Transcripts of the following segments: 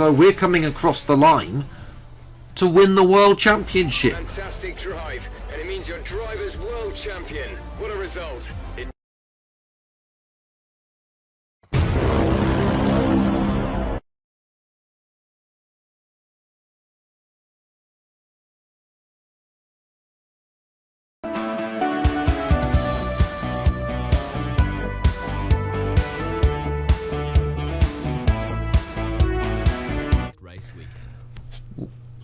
So we're coming across the line to win the World Championship. Fantastic drive, and it means your driver's world champion. What a result.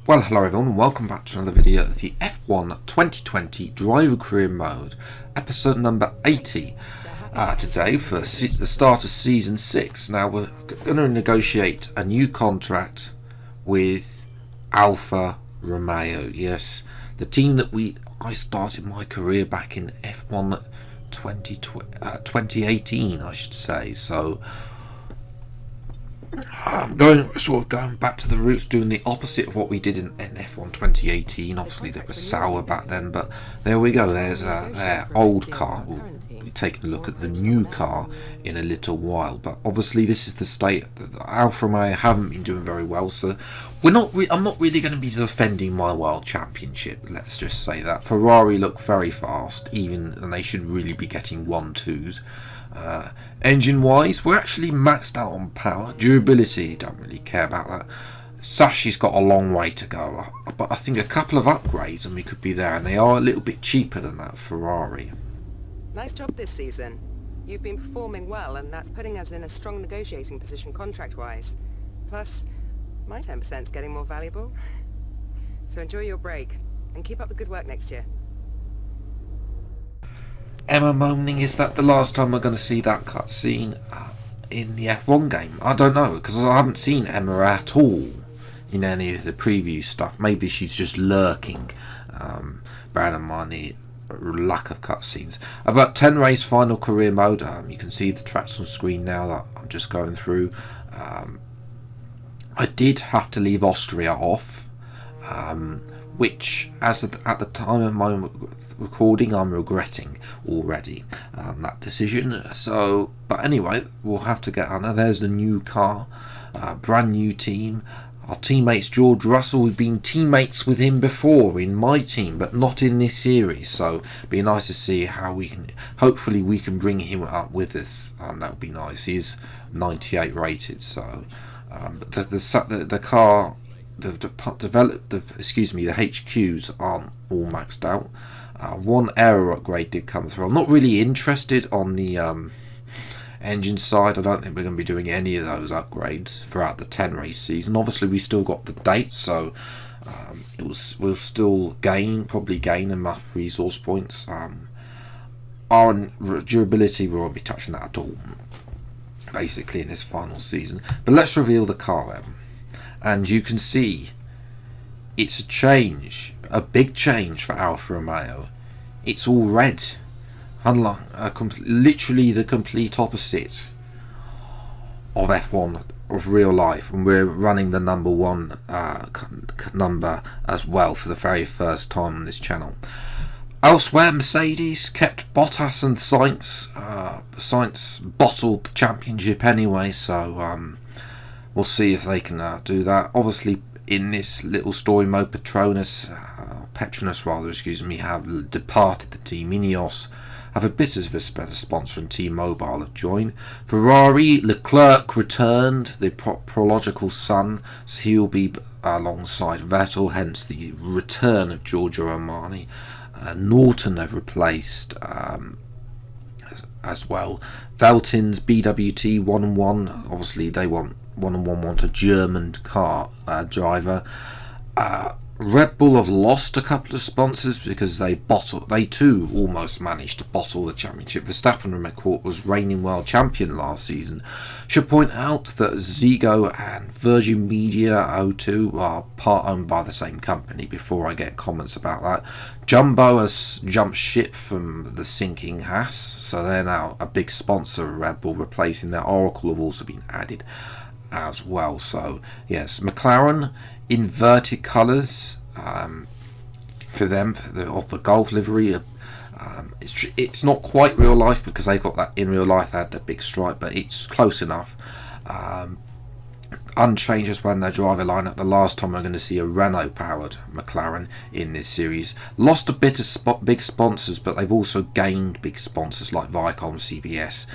Well, hello everyone, and welcome back to another video of the F1 2020 Driver Career Mode, episode number 80. Today for the start of Season 6. Now we're going to negotiate a new contract with Alfa Romeo. Yes, the team that I started my career back in F1 2018, I should say. So going back to the roots, doing the opposite of what we did in F1 2018. Obviously they were sour back then, but there we go. There's their old car. We'll be taking a look at the new car in a little while, but obviously this is the state that Alfa Romeo haven't been doing very well, so I'm not really going to be defending my world championship, let's just say that. Ferrari look very fast, and they should really be getting 1-2s. Engine wise, we're actually maxed out on power. Durability, don't really care about that. Sashi's got a long way to go, but I think a couple of upgrades and we could be there, and they are a little bit cheaper than that Ferrari. Nice job this season. You've been performing well, and that's putting us in a strong negotiating position contract-wise. Plus, my 10%'s getting more valuable. So enjoy your break, and keep up the good work next year. Emma moaning, is that the last time we're going to see that cutscene in the F1 game? I don't know, because I haven't seen Emma at all in any of the preview stuff. Maybe she's just lurking. Bearing in mind the lack of cutscenes. About 10 race final career mode. You can see the tracks on screen now that I'm just going through. I did have to leave Austria off, which at the time of my recording I'm regretting already that decision. So, but anyway, we'll have to get on there. There's the new car, brand new team. Our teammates George Russell, we've been teammates with him before in my team, but not in this series, so it'd be nice to see how we can, hopefully we can bring him up with us. That would be nice. He's 98 rated, so the car, the HQs aren't all maxed out. One error upgrade did come through. I'm not really interested on the engine side. I don't think we're going to be doing any of those upgrades throughout the 10 race season. Obviously we still got the date, so we'll still probably gain enough resource points. Our durability, we won't be touching that at all basically in this final season. But let's reveal the car then, and you can see it's a change, a big change for Alfa Romeo. It's all red, unlike literally the complete opposite of F1 of real life, and we're running the number 1 number as well for the very first time on this channel. Elsewhere, Mercedes kept Bottas and Sainz. Sainz bottled the championship anyway, so we'll see if they can do that. Obviously, in this little story mode, Petronas, have departed the team. Ineos have a bit of a sponsor, and T-Mobile have joined. Ferrari, Leclerc returned, the prological son, so he'll be alongside Vettel, hence the return of Giorgio Armani. Norton have replaced as well. Veltin's BWT 1-1, obviously they want 1-1 want a German car driver. Red Bull have lost a couple of sponsors because they too almost managed to bottle the championship. Verstappen, remember, was reigning world champion last season. Should point out that Zego and Virgin Media O2 are part owned by the same company before I get comments about that. Jumbo has jumped ship from the sinking Haas, so they're now a big sponsor of Red Bull, replacing their Oracle have also been added as well. So yes, McLaren, inverted colours for them of the Golf livery. It's not quite real life because they got that in real life. They had that big stripe, but it's close enough. unchanged as well in their driver lineup. The last time we're going to see a Renault powered McLaren in this series. Lost a bit of big sponsors, but they've also gained big sponsors like Viacom, CBS,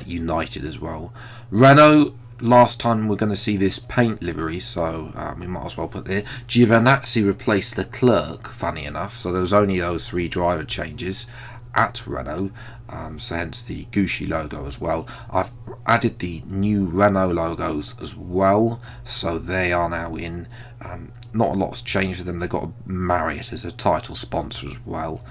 United as well. Renault, last time we're going to see this paint livery, so we might as well put there. Giovinazzi replaced Leclerc, funny enough, so there was only those 3 driver changes at Renault, so hence the Gucci logo as well. I've added the new Renault logos as well, so they are now in. Not a lot's changed for them. They've got Marriott as a title sponsor as well,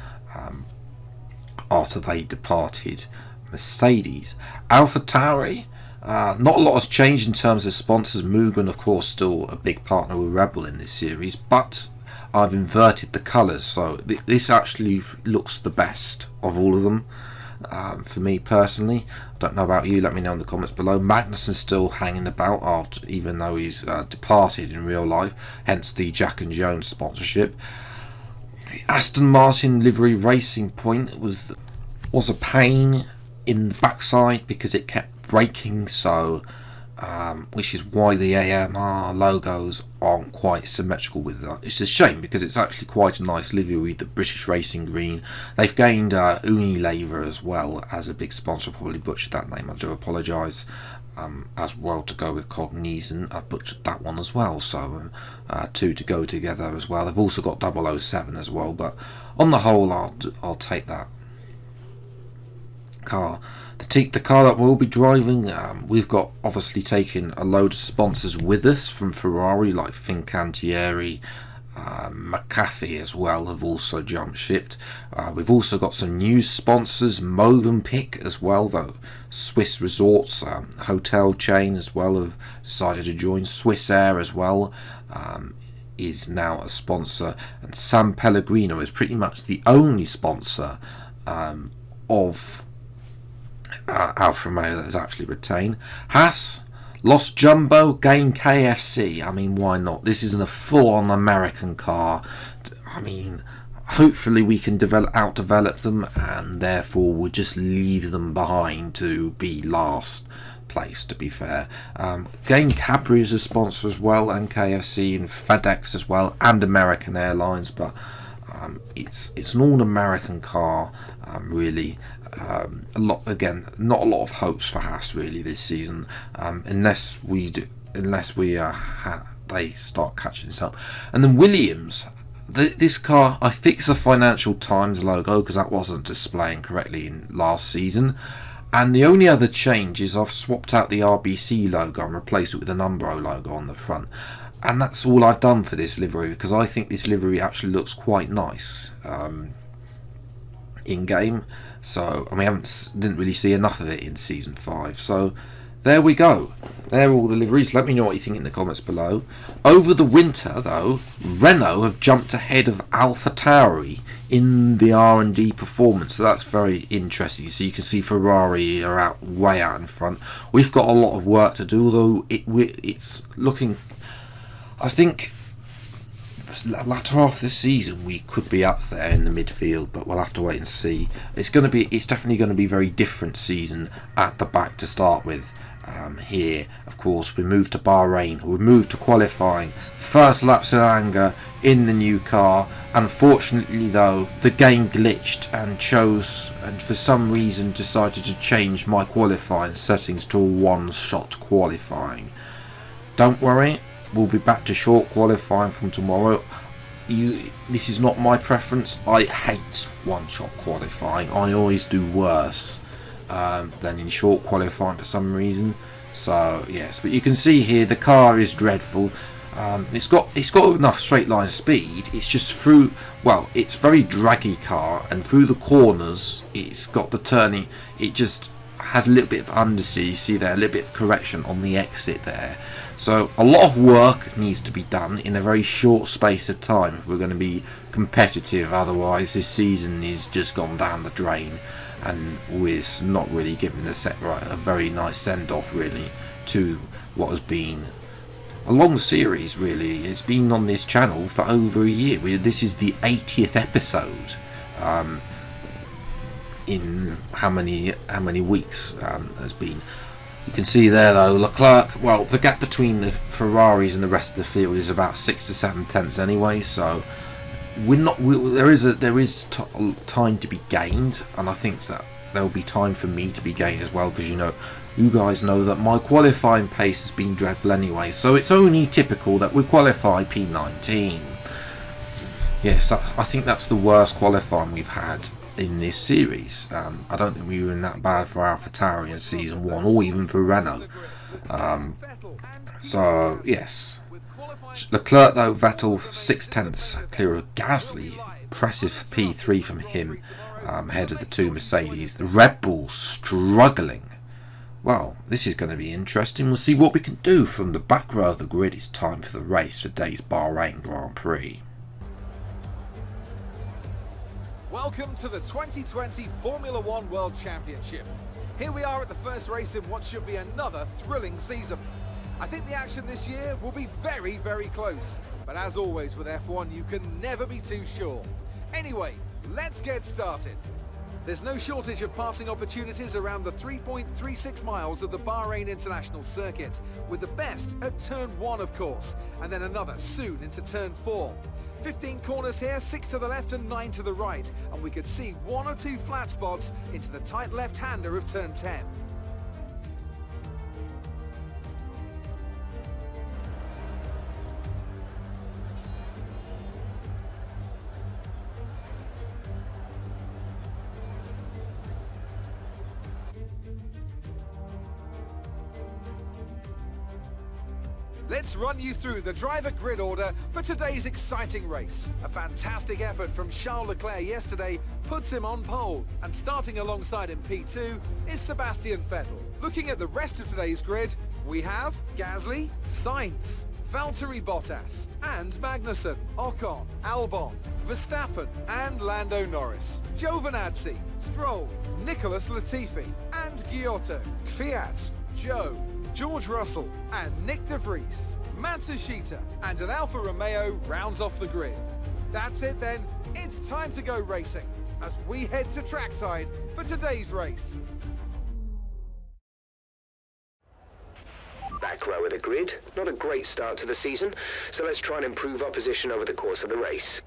after they departed Mercedes. AlphaTauri, not a lot has changed in terms of sponsors. Mugen, of course, still a big partner with Red Bull in this series, but I've inverted the colours, so this actually looks the best of all of them, for me personally. I don't know about you, let me know in the comments below. Magnussen's still hanging about, after, even though he's departed in real life, hence the Jack and Jones sponsorship. The Aston Martin livery Racing Point was a pain in the backside because it kept breaking, so which is why the AMR logos aren't quite symmetrical with that. It's a shame because it's actually quite a nice livery, the British Racing Green. They've gained Unilever as well as a big sponsor. Probably butchered that name, I do apologise. As well, to go with Cognizant, I butchered that one as well, so 2 to go together as well. They've also got 007 as well, but on the whole I'll take that car. The car that we'll be driving, we've got obviously taken a load of sponsors with us from Ferrari, like Fincantieri, McAfee as well have also jumped shipped. We've also got some new sponsors, Movenpick as well, though Swiss Resorts hotel chain as well have decided to join. Swiss Air as well is now a sponsor, and San Pellegrino is pretty much the only sponsor of Alfa Romeo that is actually retained. Haas lost Jumbo, gained KFC. I mean, why not? This isn't a full-on American car. I mean, hopefully we can out-develop them, and therefore we'll just leave them behind to be last place, to be fair. Gained Capri as a sponsor as well, and KFC and FedEx as well, and American Airlines, but it's an all-American car, really. Not a lot of hopes for Haas really this season, unless they start catching this up. And then Williams, this car, I fixed the Financial Times logo because that wasn't displaying correctly in last season, and the only other change is I've swapped out the RBC logo and replaced it with an Umbro logo on the front. And that's all I've done for this livery, because I think this livery actually looks quite nice in game. So, I mean, didn't really see enough of it in Season 5. So, there we go. There are all the liveries. Let me know what you think in the comments below. Over the winter, though, Renault have jumped ahead of AlphaTauri in the R&D performance. So, that's very interesting. So, you can see Ferrari are way out in front. We've got a lot of work to do, although it's looking... I think... latter half of the season we could be up there in the midfield, but we'll have to wait and see. It's definitely going to be a very different season at the back to start with. Here, of course, we moved to Bahrain, we moved to qualifying, first laps in anger in the new car. Unfortunately though, the game glitched and for some reason decided to change my qualifying settings to a one-shot qualifying. Don't worry, we'll be back to short qualifying from tomorrow. This is not my preference. I hate one-shot qualifying. I always do worse than in short qualifying for some reason. So yes, but you can see here the car is dreadful. It's got enough straight line speed. It's just it's very draggy car, and through the corners it's got the turning. It just has a little bit of understeer. You see there, a little bit of correction on the exit there. So a lot of work needs to be done in a very short space of time if we're going to be competitive. Otherwise, this season is just gone down the drain, and we're not really giving a very nice send-off really to what has been a long series. Really, it's been on this channel for over a year. This is the 80th episode. In how many weeks has been. You can see there though, Leclerc, well, the gap between the Ferraris and the rest of the field is about 6 to 7 tenths anyway, so there is time to be gained, and I think that there will be time for me to be gained as well, because you guys know that my qualifying pace has been dreadful anyway, so it's only typical that we qualify P19. Yes, I think that's the worst qualifying we've had in this series. I don't think we were in that bad for AlphaTauri in season 1, or even for Renault. So yes, Leclerc though, Vettel 6 tenths clear of Gasly, impressive P3 from him, ahead of the 2 Mercedes. The Red Bull struggling. Well, this is going to be interesting. We'll see what we can do from the back row of the grid. It's time for the race for today's Bahrain Grand Prix. Welcome to the 2020 Formula One World Championship. Here we are at the first race in what should be another thrilling season. I think the action this year will be very, very close. But as always with F1, you can never be too sure. Anyway, let's get started. There's no shortage of passing opportunities around the 3.36 miles of the Bahrain International Circuit, with the best at turn 1 of course, and then another soon into turn 4. 15 corners here, 6 to the left and 9 to the right, and we could see 1 or 2 flat spots into the tight left-hander of turn 10. Let's run you through the driver grid order for today's exciting race. A fantastic effort from Charles Leclerc yesterday puts him on pole, and starting alongside him P2 is Sebastian Vettel. Looking at the rest of today's grid, we have Gasly, Sainz, Valtteri Bottas, and Magnussen, Ocon, Albon, Verstappen, and Lando Norris, Giovinazzi, Stroll, Nicholas Latifi, and Giotto, Kvyat, Joe, George Russell, and Nick De Vries, Matsushita, and an Alfa Romeo rounds off the grid. That's it then, it's time to go racing, as we head to trackside for today's race. Back row of the grid, not a great start to the season, so let's try and improve our position over the course of the race.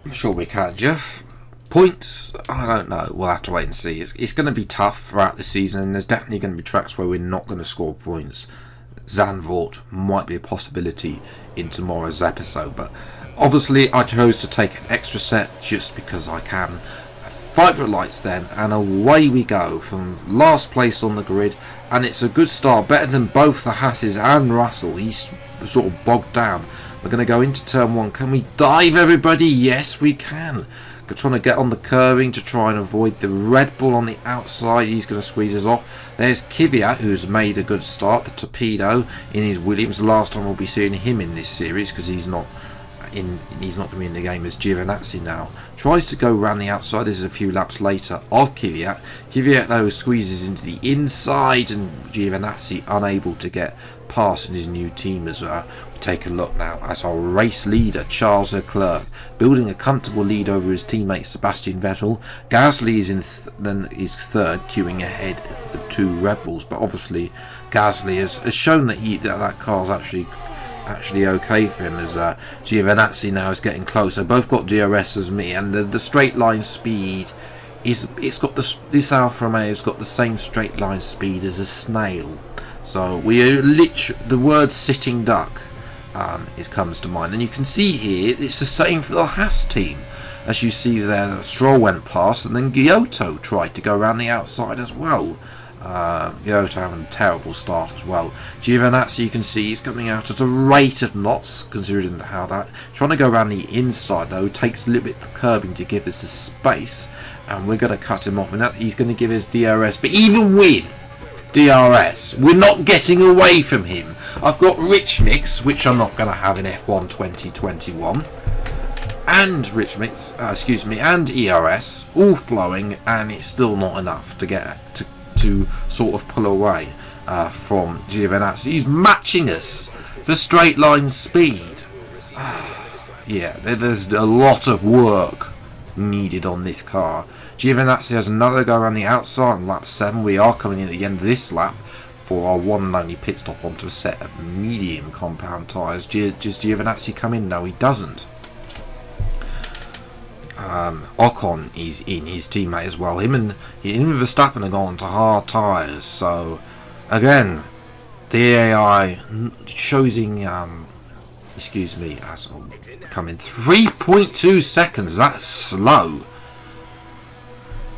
I'm sure we can, Jeff. Points, I don't know, we'll have to wait and see. It's going to be tough throughout the season, and there's definitely going to be tracks where we're not going to score points. Zandvoort might be a possibility in tomorrow's episode, but obviously I chose to take an extra set just because I can. 5 red lights then, and away we go from last place on the grid, and it's a good start, better than both the Hasses and Russell. He's sort of bogged down. We're going to go into turn 1. Can we dive, everybody? Yes, we can. Trying to get on the curving to try and avoid the Red Bull on the outside. He's going to squeeze us off. There's Kvyat, who's made a good start, the torpedo in his Williams. The last time we'll be seeing him in this series, because he's not going to be in the game as Giovinazzi now. Tries to go around the outside. This is a few laps later of Kvyat. Kvyat though squeezes into the inside, and Giovinazzi unable to get past in his new team as well. Take a look now as our race leader Charles Leclerc building a comfortable lead over his teammate Sebastian Vettel. Gasly is is third, queuing ahead of the 2 Red Bulls, but obviously Gasly has shown that that car's actually okay for him, as Giovinazzi now is getting closer. Both got DRS as me, and the straight line speed this Alfa Romeo's got the same straight line speed as a snail. So the word sitting duck it comes to mind, and you can see here it's the same for the Haas team. As you see there, Stroll went past, and then Giotto tried to go around the outside as well. Giotto having a terrible start as well. Giovinazzi, you can see he's coming out at a rate of knots, considering how that. Trying to go around the inside though takes a little bit of curbing to give us the space, and we're going to cut him off, and he's going to give us DRS. But even with DRS, we're not getting away from him. I've got Rich Mix, which I'm not going to have in F1 2021, and and ERS all flowing, and it's still not enough to get to sort of pull away from Giovinazzi. He's matching us for straight line speed. Yeah, there's a lot of work needed on this car. Giovinazzi has another go around the outside on lap 7. We are coming in at the end of this lap. for our one and only pit stop onto a set of medium compound tyres. Does Giovinazzi come in? No, he doesn't. Ocon is in, his teammate as well. Him and Verstappen have gone to hard tyres. So again, the AI choosing excuse me, as coming 3.2 seconds. That's slow.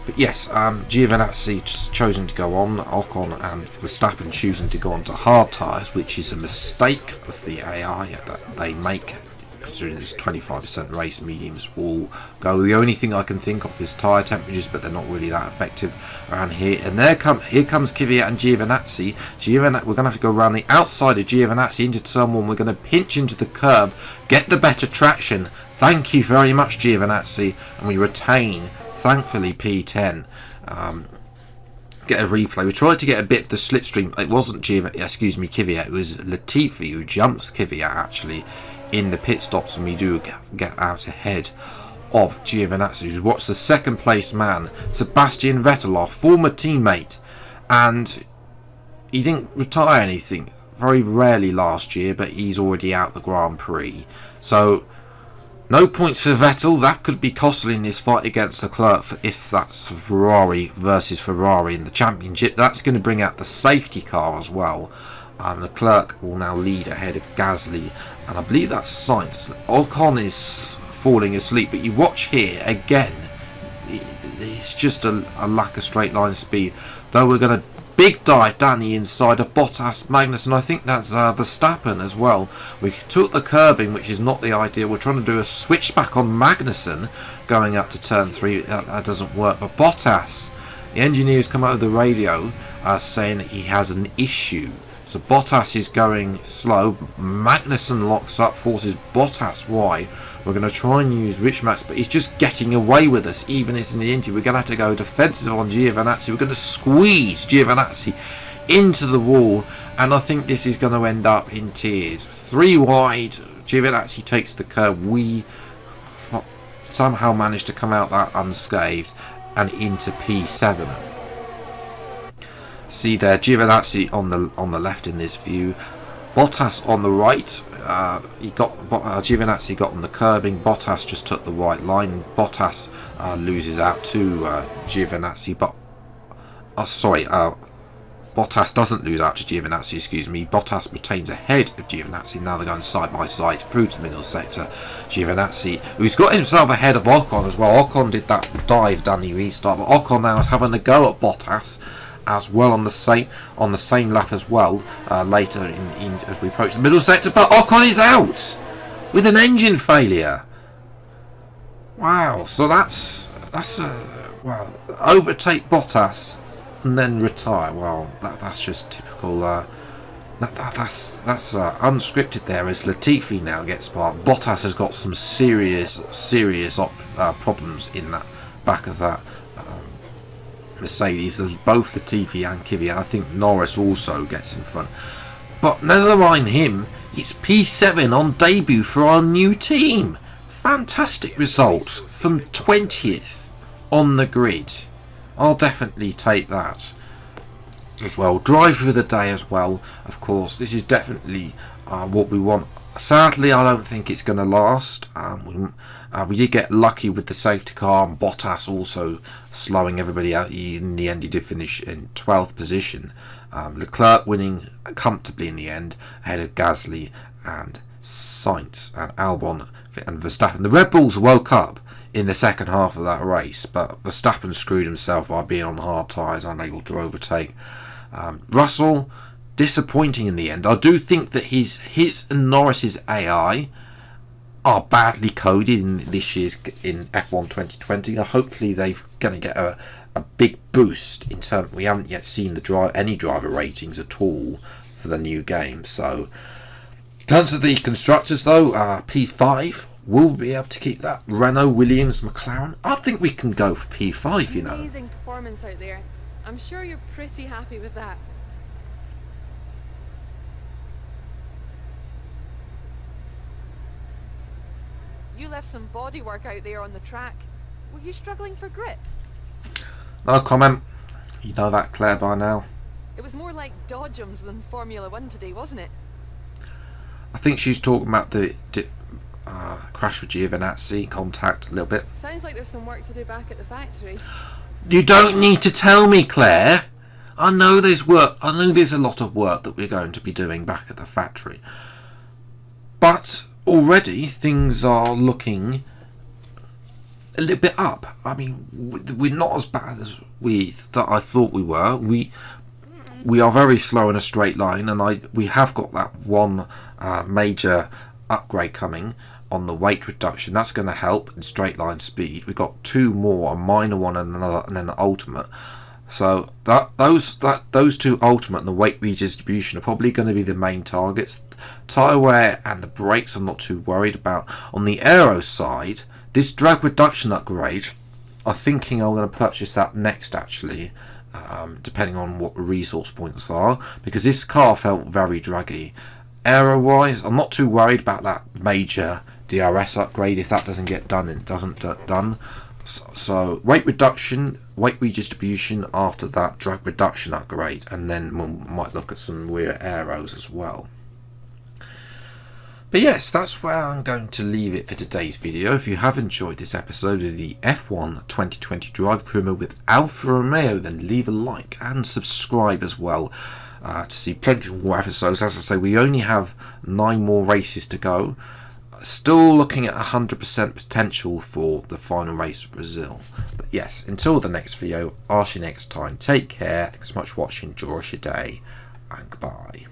But yes, Giovinazzi just chosen to go on. Ocon and Verstappen choosing to go on to hard tyres, which is a mistake of the AI that they make, considering this 25% race. Mediums will go. The only thing I can think of is tyre temperatures, but they're not really that effective around here. And here comes Kvyat and Giovinazzi. We're going to have to go around the outside of Giovinazzi into someone. We're going to pinch into the curb, get the better traction. Thank you very much, Giovinazzi, and we retain, thankfully, P10. Get a replay. We tried to get a bit of the slipstream. It wasn't Kvyat. It was Latifi who jumps Kvyat actually in the pit stops, and we do get out ahead of Giovinazzi, who's watched the second place man, Sebastian Vettel, our former teammate, and he didn't retire anything very rarely last year, but he's already out the Grand Prix. So no points for Vettel. That could be costly in this fight against Leclerc, if that's Ferrari versus Ferrari in the championship. That's going to bring out the safety car as well. Leclerc will now lead ahead of Gasly, and I believe that's Sainz. Ocon is falling asleep, but you watch here again, it's just a lack of straight line speed. Though we're going to big dive down the inside of Bottas, Magnus, and I think that's Verstappen as well. We took the curbing, which is not the ideal. We're trying to do a switchback on Magnussen going up to turn 3. That doesn't work. But Bottas, the engineers come out of the radio saying that he has an issue. So Bottas is going slow. Magnussen locks up, forces Bottas wide. We're going to try and use Rich Max, but he's just getting away with us, even as in the interview. We're going to have to go defensive on Giovinazzi. We're going to squeeze Giovinazzi into the wall, and I think this is going to end up in tears. 3 wide. Giovinazzi takes the curve. We somehow managed to come out that unscathed and into P7. See there, Giovinazzi on the left in this view, Bottas on the right. Giovinazzi got on the curbing. Bottas just took the right line. Bottas loses out to Giovinazzi, but Bottas doesn't lose out to Giovinazzi. Excuse me. Bottas retains ahead of Giovinazzi. Now they're going side by side through to the middle sector. Giovinazzi, who's got himself ahead of Ocon as well. Ocon did that dive down the restart, but Ocon now is having a go at Bottas as well on the same lap as well later in as we approach the middle sector. But Ocon is out with an engine failure. Wow, so that's overtake Bottas and then retire. Well, that's just typical. That's unscripted there, as Latifi now gets part. Bottas has got some serious problems in that back of that Mercedes. There's both Latifi and Kvyat. I think Norris also gets in front. But never mind him. It's P7 on debut for our new team. Fantastic result from 20th on the grid. I'll definitely take that as well. Driver of the day as well. Of course, this is definitely what we want. Sadly, I don't think it's going to last. We did get lucky with the safety car, and Bottas also slowing everybody out. In the end, he did finish in 12th position. Leclerc winning comfortably in the end, ahead of Gasly and Sainz and Albon and Verstappen. The Red Bulls woke up in the second half of that race, but Verstappen screwed himself by being on hard tyres, unable to overtake. Russell, disappointing in the end. I do think that his and Norris's AI are badly coded in this year's in F1 2020. Hopefully they're going to get a big boost in terms. We haven't yet seen any driver ratings at all for the new game. So in terms of the constructors though, P5 will be able to keep that. Renault, Williams, McLaren. I think we can go for P5, you know. Amazing performance out there. I'm sure you're pretty happy with that. You left some bodywork out there on the track. Were you struggling for grip? No comment. You know that, Claire, by now. It was more like dodgems than Formula 1 today, wasn't it? I think she's talking about the crash with Giovinazzi, contact a little bit. Sounds like there's some work to do back at the factory. You don't need to tell me, Claire. I know there's work. I know there's a lot of work that we're going to be doing back at the factory. But already things are looking a little bit up. I mean, we're not as bad as I thought we were. We are very slow in a straight line, and we have got that one major upgrade coming on the weight reduction. That's going to help in straight line speed. We've got 2 more, a minor one and another, and then the ultimate. So those 2 ultimate and the weight redistribution are probably going to be the main targets. Tyre wear and the brakes I'm not too worried about. On the aero side, this drag reduction upgrade, I'm thinking I'm going to purchase that next actually, depending on what the resource points are, because this car felt very draggy. Aero wise, I'm not too worried about that major DRS upgrade if that doesn't get done. It doesn't get done. So weight reduction, weight redistribution after that drag reduction upgrade, and then we might look at some rear aeros as well. But yes, that's where I'm going to leave it for today's video. If you have enjoyed this episode of the F1 2020 Drive Primer with Alfa Romeo, then leave a like and subscribe as well to see plenty more episodes. As I say, we only have 9 more races to go. Still looking at 100% potential for the final race of Brazil. But yes, until the next video, I'll see you next time. Take care, thanks so much for watching, enjoy your day, and goodbye.